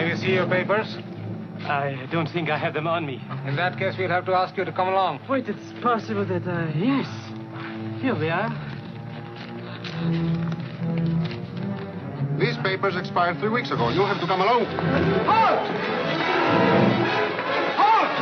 Can you see your papers? I don't think I have them on me. In that case, we'll have to ask you to come along. Wait, it's possible that yes. Here they are. These papers expired 3 weeks ago. You'll have to come along. Halt! Halt!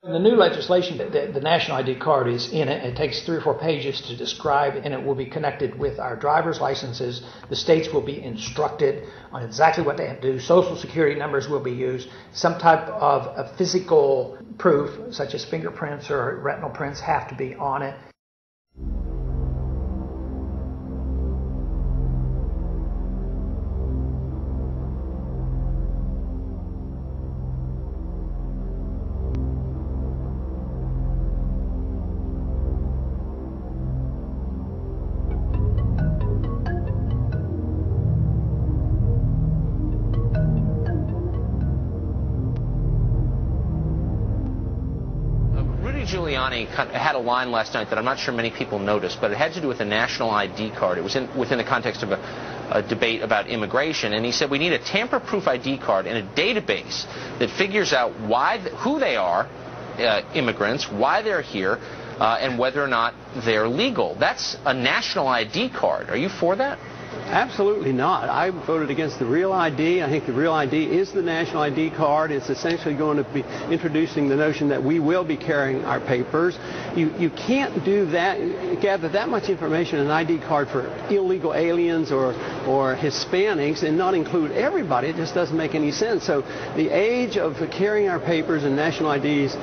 In the new legislation, the national ID card is in it. It takes 3 or 4 pages to describe, and it will be connected with our driver's licenses. The states will be instructed on exactly what they have to do. Social security numbers will be used. Some type of a physical proof, such as fingerprints or retinal prints, have to be on it. Giuliani had a line last night that I'm not sure many people noticed, but it had to do with a national ID card. It was within the context of a debate about immigration, and he said we need a tamper-proof ID card and a database that figures out who they are, immigrants, why they're here, and whether or not they're legal. That's a national ID card. Are you for that? Absolutely not. I voted against the Real ID. I think the Real ID is the national ID card. It's essentially going to be introducing the notion that we will be carrying our papers. You can't do that, gather that much information in an ID card for illegal aliens or Hispanics and not include everybody. It just doesn't make any sense. So the age of carrying our papers and national IDs,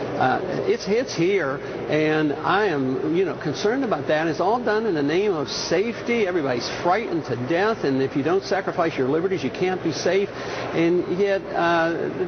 it's here, and I am concerned about that. It's all done in the name of safety. Everybody's frightened to death, and if you don't sacrifice your liberties, you can't be safe. And yet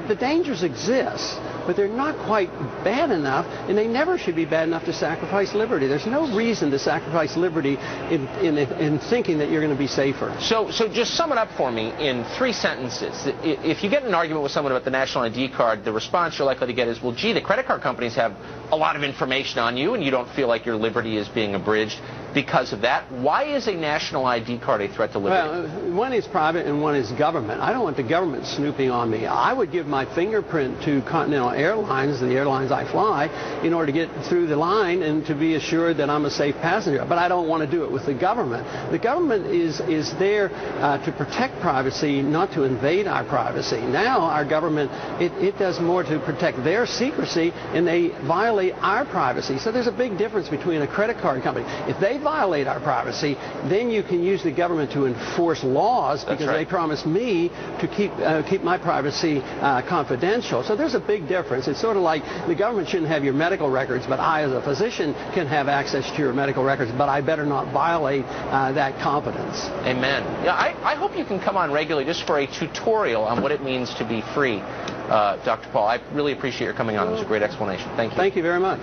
the dangers exist, but they're not quite bad enough, and they never should be bad enough to sacrifice liberty. There's no reason to sacrifice liberty in thinking that you're going to be safer. So just sum it up for me in 3 sentences. If you get in an argument with someone about the national ID card, the response you're likely to get is, well, gee, the credit card companies have a lot of information on you, and you don't feel like your liberty is being abridged because of that. Why is a national ID card a threat to liberty? Well, one is private and one is government. I don't want the government snooping on me. I would give my fingerprint to Continental Airlines, the airlines I fly, in order to get through the line and to be assured that I'm a safe passenger. But I don't want to do it with the government. The government is there to protect privacy, not to invade our privacy. Now our government, it does more to protect their secrecy, and they violate our privacy. So there's a big difference between a credit card company. If they violate our privacy, then you can use the government to enforce laws because they promised me to keep my privacy confidential. So there's a big difference. It's sort of like the government shouldn't have your medical records, but I as a physician can have access to your medical records, but I better not violate that confidence. Amen. Yeah, I hope you can come on regularly just for a tutorial on what it means to be free. Dr. Paul, I really appreciate your coming on. It was a great explanation. Thank you. Thank you very much.